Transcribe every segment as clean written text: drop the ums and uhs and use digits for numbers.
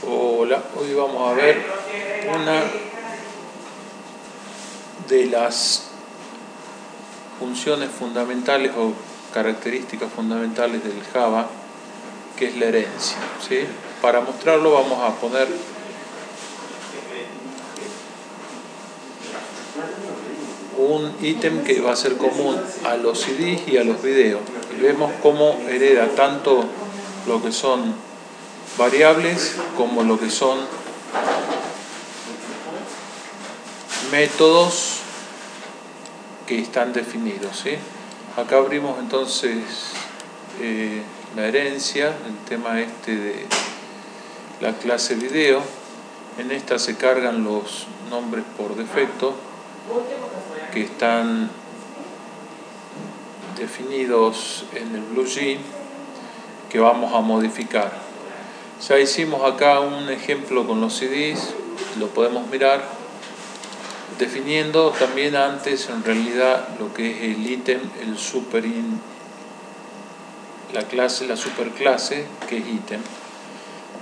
Hola, hoy vamos a ver una de las funciones fundamentales o características fundamentales del Java, que es la herencia, ¿sí? Para mostrarlo vamos a poner un ítem que va a ser común a los CDs y a los videos. Y vemos cómo hereda tanto lo que son variables como lo que son métodos que están definidos, ¿sí? Acá abrimos entonces la herencia, el tema de la clase video. En esta se cargan los nombres por defecto que están definidos en el BlueG, que vamos a modificar. Ya hicimos acá un ejemplo con los CDs, lo podemos mirar, definiendo también antes en realidad lo que es el ítem, la superclase, que es ítem,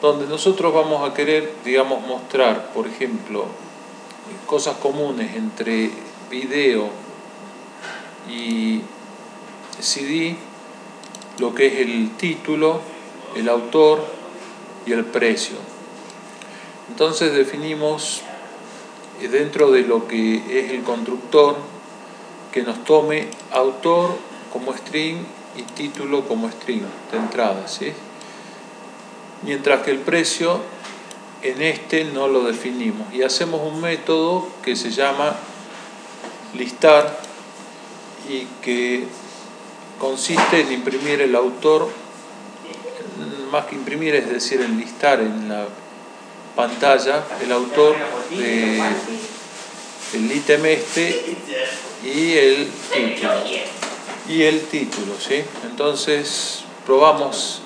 donde nosotros vamos a querer, digamos, mostrar, por ejemplo, cosas comunes entre video y CD, lo que es el título, el autor y el precio. Entonces definimos dentro de lo que es el constructor que nos tome autor como string y título como string de entrada, ¿sí? Mientras que el precio en este no lo definimos y hacemos un método que se llama listar y que consiste en imprimir el autor, más que imprimir, es decir, en listar en la pantalla el autor del ítem y el título, ¿sí? Entonces probamos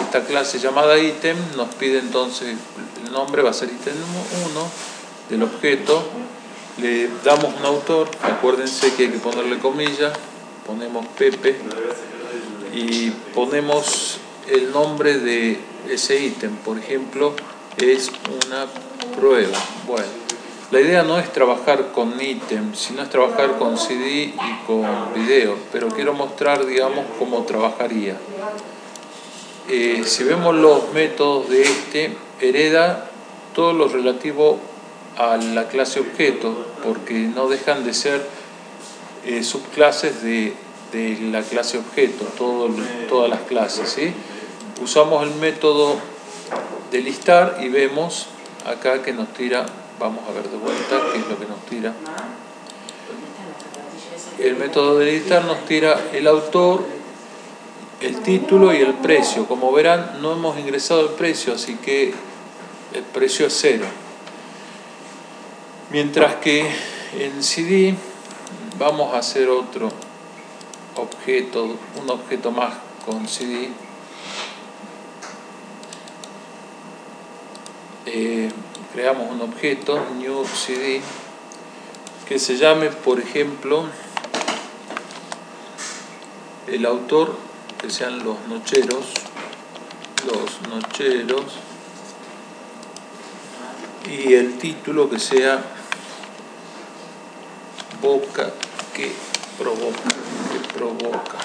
esta clase llamada ítem. Nos pide entonces el nombre, va a ser ítem 1 del objeto. Le damos un autor, acuérdense que hay que ponerle comillas, ponemos Pepe y ponemos el nombre de ese ítem. Por ejemplo, es una prueba. Bueno, la idea no es trabajar con ítem, sino es trabajar con CD y con video, pero quiero mostrar, digamos, cómo trabajaría. Si vemos los métodos de hereda todo lo relativo a la clase objeto, porque no dejan de ser subclases de la clase objeto, todas las clases, ¿sí? Usamos el método de listar y vemos acá que nos tira, vamos a ver de vuelta qué es lo que nos tira. El método de listar nos tira el autor, el título y el precio. Como verán, no hemos ingresado el precio, así que el precio es 0. Mientras que en CD vamos a hacer otro objeto, un objeto más con CD. Creamos un objeto, new CD, que se llame, por ejemplo, el autor, que sean los nocheros, y el título que sea boca que provoca.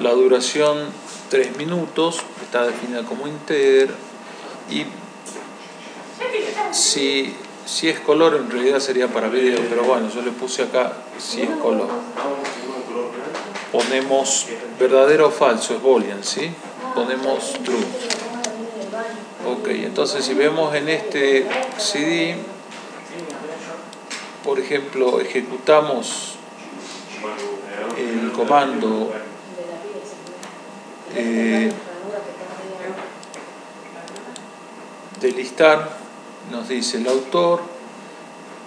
La duración 3 minutos, está definida como integer, y si es color en realidad sería para video, pero bueno, yo le puse acá si es color. Ponemos verdadero o falso, es boolean, ¿sí? Ponemos true. Ok, entonces si vemos en este CD, por ejemplo, ejecutamos el comando de listar, nos dice el autor,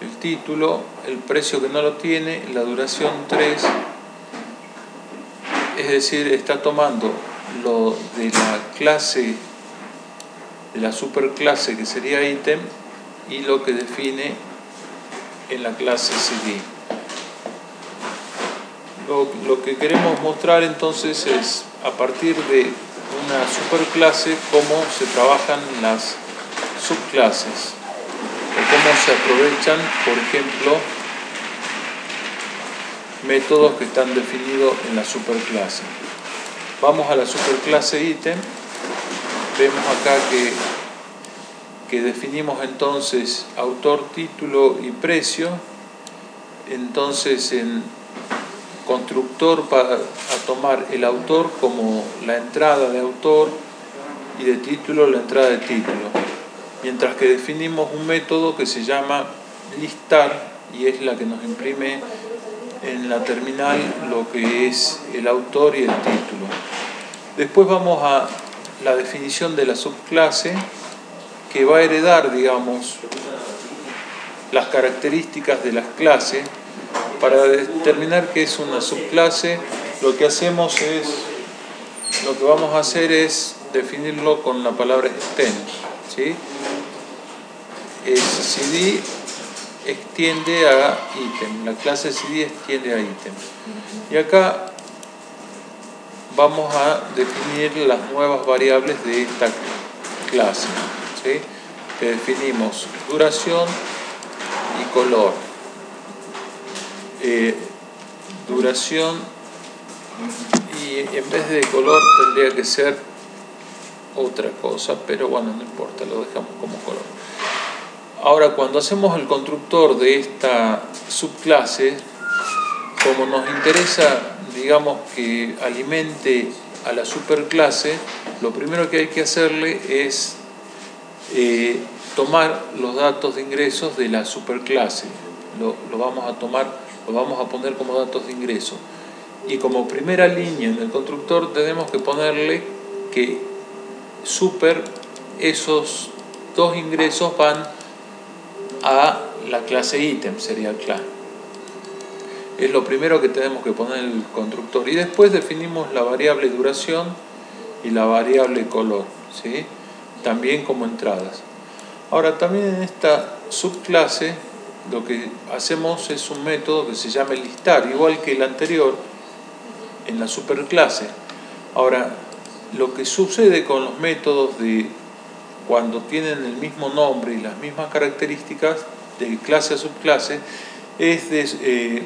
el título, el precio que no lo tiene, la duración 3, es decir, está tomando lo de la clase, de la superclase que sería ítem, y lo que define en la clase CD. Lo que queremos mostrar entonces es, a partir de una superclase, cómo se trabajan las subclases o cómo se aprovechan, por ejemplo, métodos que están definidos en la superclase. Vamos a la superclase ítem. Vemos acá que definimos entonces autor, título y precio. Entonces en constructor va a tomar el autor como la entrada de autor y de título la entrada de título. Mientras que definimos un método que se llama listar y es la que nos imprime en la terminal lo que es el autor y el título. Después vamos a la definición de la subclase, que va a heredar, digamos, las características de las clases. Para determinar qué es una subclase, lo que vamos a hacer es definirlo con la palabra extend, ¿sí? CD extiende a ítem, la clase CD extiende a ítem. Y acá vamos a definir las nuevas variables de esta clase, ¿sí? Que definimos duración y color. Duración, y en vez de color tendría que ser otra cosa, pero bueno, no importa, lo dejamos como color. Ahora, cuando hacemos el constructor de esta subclase, como nos interesa, digamos, que alimente a la superclase, lo primero que hay que hacerle es tomar los datos de ingresos de la superclase. Lo vamos a poner como datos de ingreso. Y como primera línea en el constructor tenemos que ponerle que esos dos ingresos van a la clase ítem, sería clase. Es lo primero que tenemos que poner en el constructor. Y después definimos la variable duración y la variable color, ¿sí? También como entradas. Ahora, también en esta subclase lo que hacemos es un método que se llama listar, igual que el anterior en la superclase. Ahora, lo que sucede con los métodos de cuando tienen el mismo nombre y las mismas características de clase a subclase es de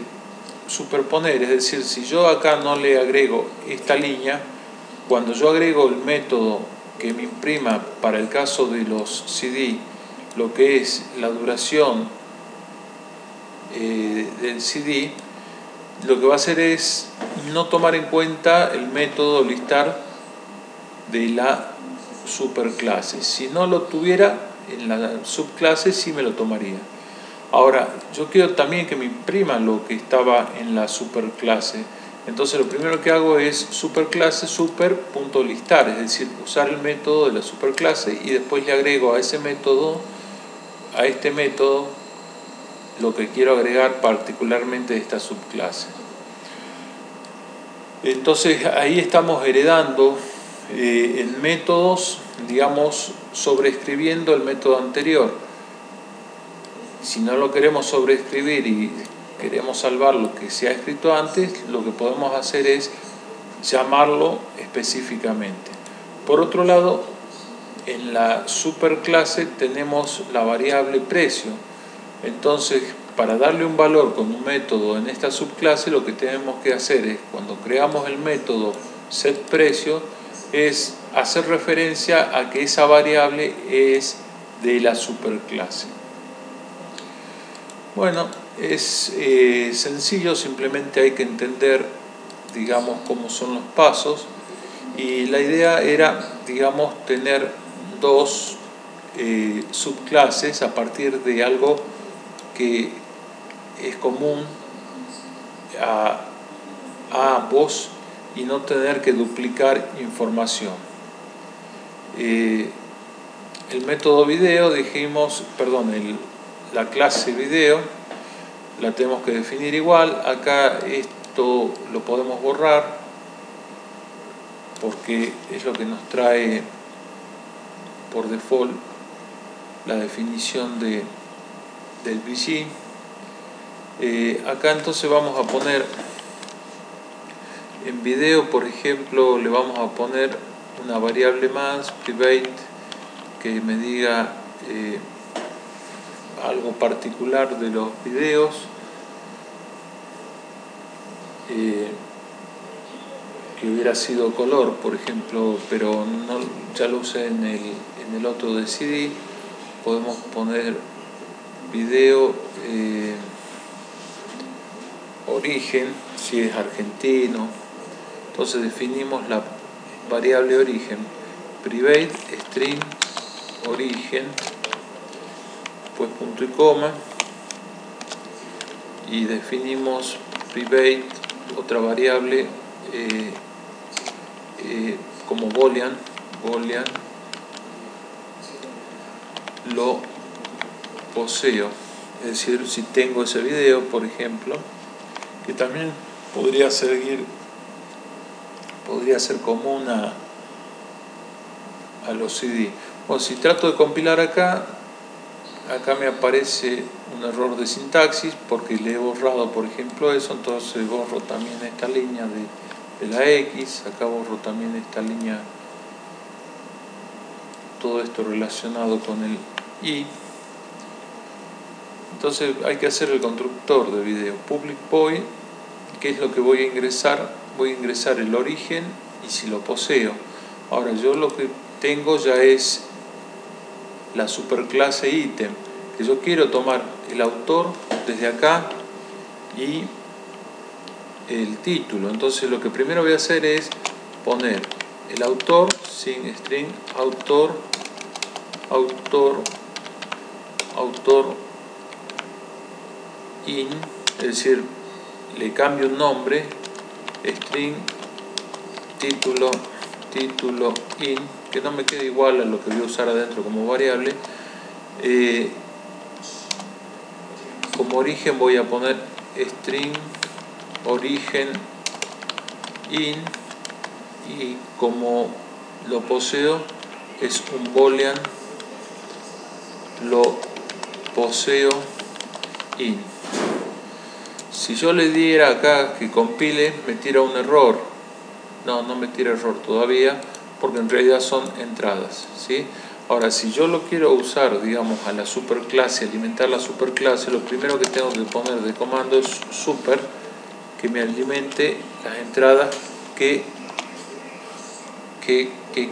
superponer, es decir, si yo acá no le agrego esta línea, cuando yo agrego el método que me imprima para el caso de los CD lo que es la duración del CD, lo que va a hacer es no tomar en cuenta el método listar de la superclase. Si no lo tuviera en la subclase, sí me lo tomaría. Ahora, yo quiero también que me imprima lo que estaba en la superclase. Entonces lo primero que hago es superclase super.listar, es decir, usar el método de la superclase y después le agrego a este método lo que quiero agregar particularmente de esta subclase. Entonces ahí estamos heredando en métodos, digamos, sobreescribiendo el método anterior. Si no lo queremos sobreescribir y queremos salvar lo que se ha escrito antes, lo que podemos hacer es llamarlo específicamente. Por otro lado, en la superclase tenemos la variable precio. Entonces, para darle un valor con un método en esta subclase, lo que tenemos que hacer es, cuando creamos el método setPrecio, es hacer referencia a que esa variable es de la superclase. Bueno, es sencillo, simplemente hay que entender, digamos, cómo son los pasos. Y la idea era, digamos, tener dos subclases a partir de algo que es común a ambos y no tener que duplicar información. El método video, la clase video la tenemos que definir igual. Acá esto lo podemos borrar porque es lo que nos trae por default la definición del VC. Acá entonces vamos a poner en video, por ejemplo, le vamos a poner una variable más, private, que me diga algo particular de los videos. Que hubiera sido color, por ejemplo, pero no, ya lo usé en el otro de CD. Podemos poner video origen, si es argentino. Entonces definimos la variable origen, private string origen, pues punto y coma, y definimos private otra variable como boolean, lo poseo, es decir, si tengo ese video, por ejemplo, que también podría ser común a los CD. Bueno, si trato de compilar acá me aparece un error de sintaxis porque le he borrado, por ejemplo, eso. Entonces borro también esta línea de la X, acá borro también esta línea, todo esto relacionado con el Y. Entonces hay que hacer el constructor de video, public void, que es lo que voy a ingresar el origen y si lo poseo. Ahora yo lo que tengo ya es la superclase ítem, que yo quiero tomar el autor desde acá y el título. Entonces lo que primero voy a hacer es poner el autor sin string autor in, es decir, le cambio un nombre, string título in, que no me quede igual a lo que voy a usar adentro como variable. Como origen voy a poner string origen in, y como lo poseo es un boolean lo poseo in. Si yo le diera acá que compile, me tira un error. No me tira error todavía, porque en realidad son entradas, ¿sí? Ahora, si yo lo quiero usar, digamos, a la superclase, alimentar la superclase, lo primero que tengo que poner de comando es super, que me alimente las entradas que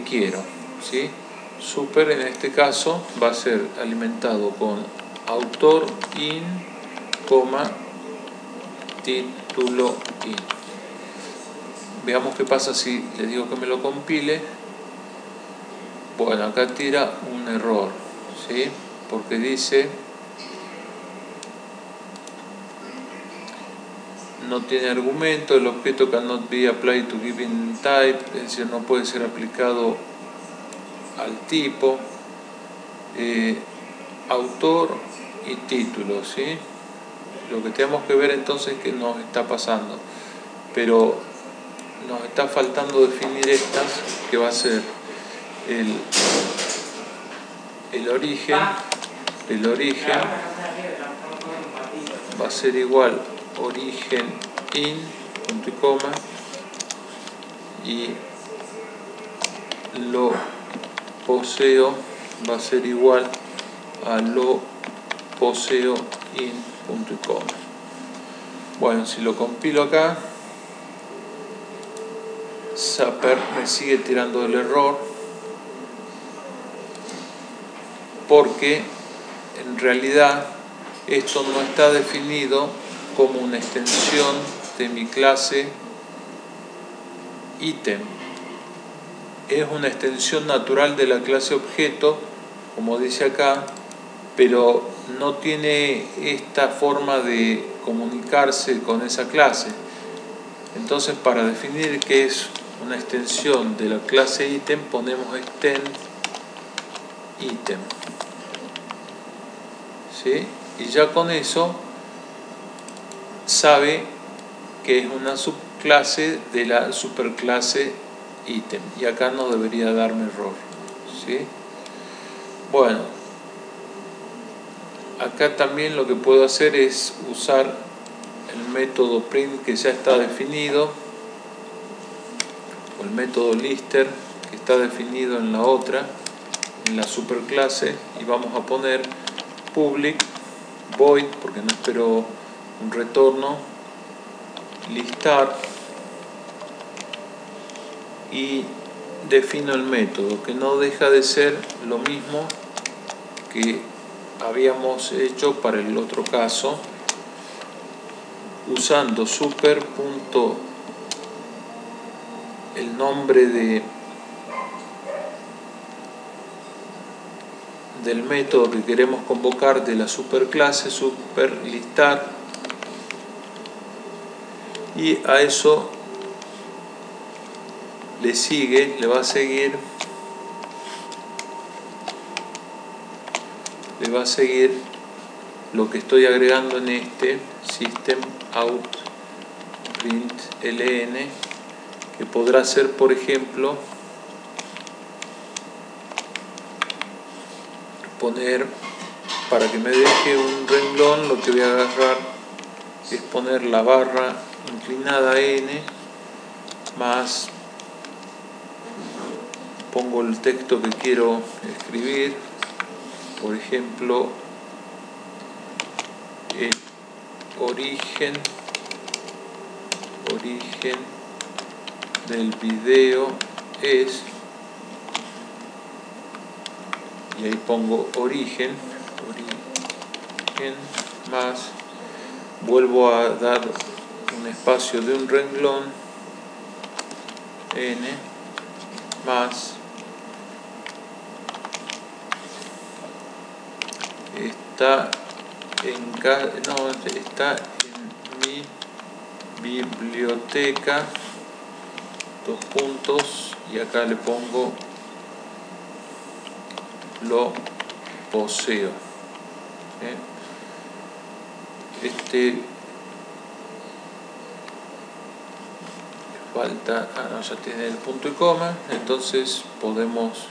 quiero, ¿sí? Super en este caso va a ser alimentado con autor in, título in. Veamos qué pasa si le digo que me lo compile. Bueno, acá tira un error, ¿sí? Porque dice no tiene argumento, el objeto cannot be applied to given type, es decir, no puede ser aplicado al tipo, autor y título, ¿sí? Lo que tenemos que ver entonces es que nos está pasando, pero nos está faltando definir estas, que va a ser el origen va a ser igual origen in, punto y coma, y lo poseo va a ser igual a lo poseo in, punto y coma. Bueno, si lo compilo acá, Zapper me sigue tirando el error porque en realidad esto no está definido como una extensión de mi clase ítem. Es una extensión natural de la clase objeto, como dice acá, pero no tiene esta forma de comunicarse con esa clase. Entonces, para definir qué es una extensión de la clase ítem, ponemos extend ítem, ¿sí? Y ya con eso sabe que es una subclase de la superclase ítem, y acá no debería darme error, ¿sí? Bueno, acá también lo que puedo hacer es usar el método print que ya está definido, o el método lister que está definido en la otra, en la superclase, y vamos a poner public void, porque no espero un retorno, listar, y defino el método, que no deja de ser lo mismo que habíamos hecho para el otro caso, usando super. El nombre del método que queremos convocar de la superclase, superlistar, y a eso le va a seguir lo que estoy agregando en este system out print ln, que podrá ser, por ejemplo, poner, para que me deje un renglón, lo que voy a agarrar es poner la barra inclinada n más, pongo el texto que quiero escribir, por ejemplo, el origen del video es, y ahí pongo origen más, vuelvo a dar un espacio de un renglón n más, está en mi biblioteca, dos puntos, y acá le pongo lo poseo. Falta, no, ya tiene el punto y coma, entonces podemos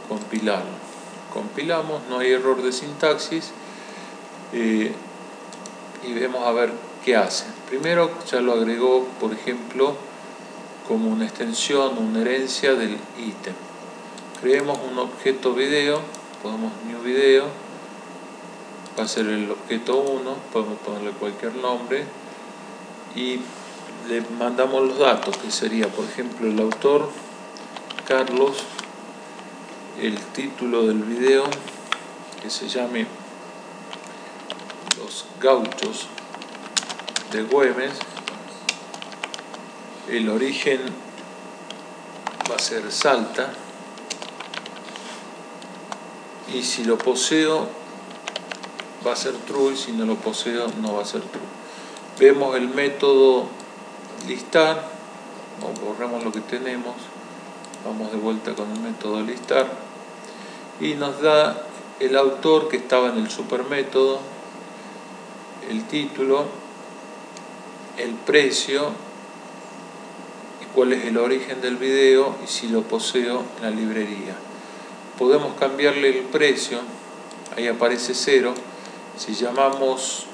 compilarlo. Compilamos, no hay error de sintaxis, y vemos a ver qué hace. Primero ya lo agregó, por ejemplo, como una extensión, una herencia del ítem. Creemos un objeto video, ponemos new video, va a ser el objeto 1, podemos ponerle cualquier nombre, y le mandamos los datos, que sería, por ejemplo, el autor, Carlos, el título del video, que se llame Los Gauchos de Güemes, el origen va a ser Salta, y si lo poseo va a ser true, y si no lo poseo no va a ser true. Vemos el método listar, borremos lo que tenemos, vamos de vuelta con el método listar, y nos da el autor que estaba en el supermétodo, el título, el precio, y cuál es el origen del video, y si lo poseo en la librería. Podemos cambiarle el precio, ahí aparece 0. Si llamamos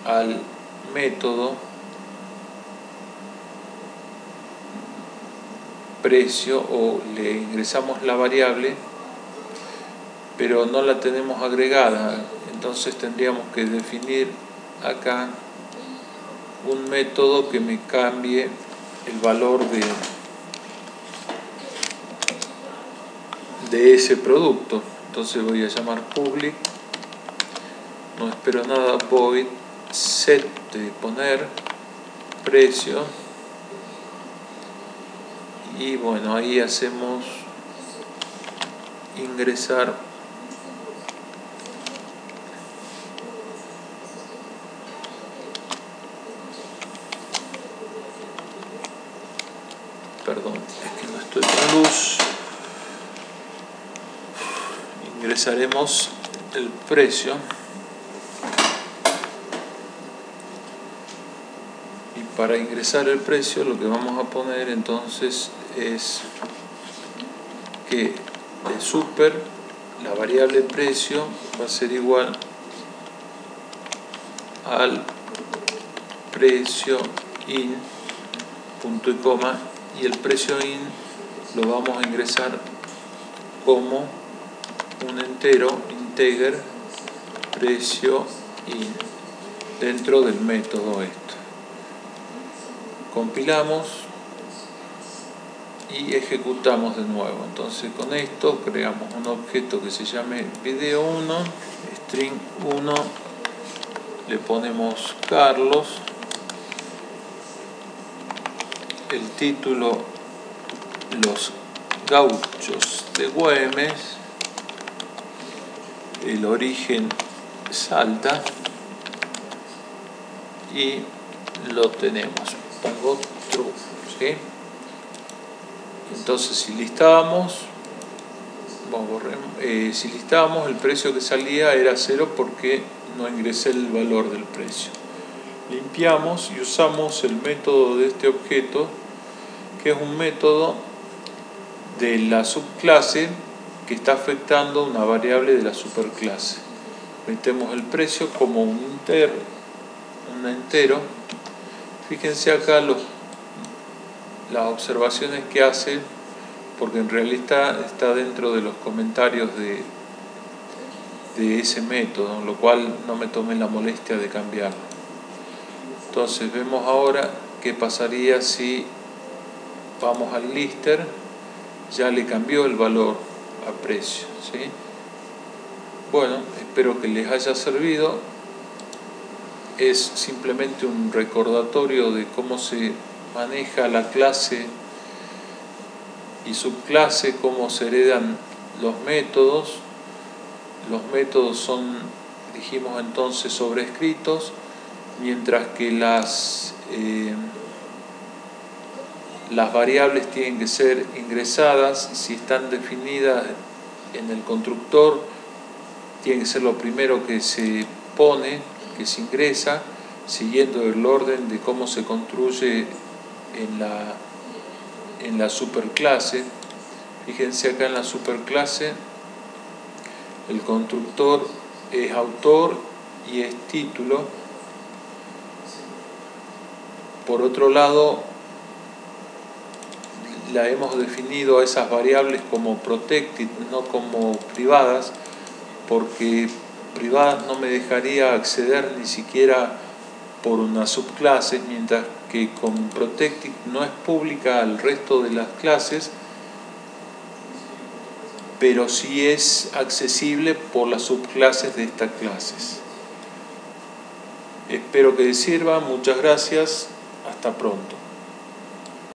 al método precio, o le ingresamos la variable pero no la tenemos agregada, entonces tendríamos que definir acá un método que me cambie el valor de ese producto. Entonces voy a llamar public, no espero nada, void set, de poner precio, y bueno, ahí hacemos ingresar es que no estoy con luz, ingresaremos el precio, y para ingresar el precio lo que vamos a poner entonces es que de super, la variable precio va a ser igual al precio in, punto y coma, y el precio in lo vamos a ingresar como un entero, integer, precio in, dentro del método esto. Compilamos y ejecutamos de nuevo. Entonces con esto creamos un objeto que se llame video1, string 1, le ponemos Carlos, el título Los Gauchos de Güemes, el origen Salta, y lo tenemos. Pongo true, ¿sí? Entonces si listábamos, si listábamos, el precio que salía era 0 porque no ingresé el valor del precio. Limpiamos y usamos el método de este objeto, que es un método de la subclase que está afectando una variable de la superclase. Metemos el precio como un entero. Fíjense acá las observaciones que hace, porque en realidad está dentro de los comentarios de ese método, lo cual no me tomé la molestia de cambiarlo. Entonces vemos ahora qué pasaría si vamos al lister. Ya le cambió el valor a precio, ¿sí? Bueno, espero que les haya servido. Es simplemente un recordatorio de cómo se maneja la clase y subclase, cómo se heredan los métodos. Los métodos son, dijimos entonces, sobrescritos, mientras que las variables tienen que ser ingresadas. Si están definidas en el constructor, tiene que ser lo primero que se pone, que se ingresa, siguiendo el orden de cómo se construye en la superclase. Fíjense acá en la superclase, el constructor es autor y es título. Por otro lado, la hemos definido a esas variables como protected, no como privadas, porque privadas no me dejaría acceder ni siquiera por una subclase, mientras que con protected no es pública al resto de las clases, pero sí es accesible por las subclases de estas clases. Espero que les sirva. Muchas gracias. Hasta pronto.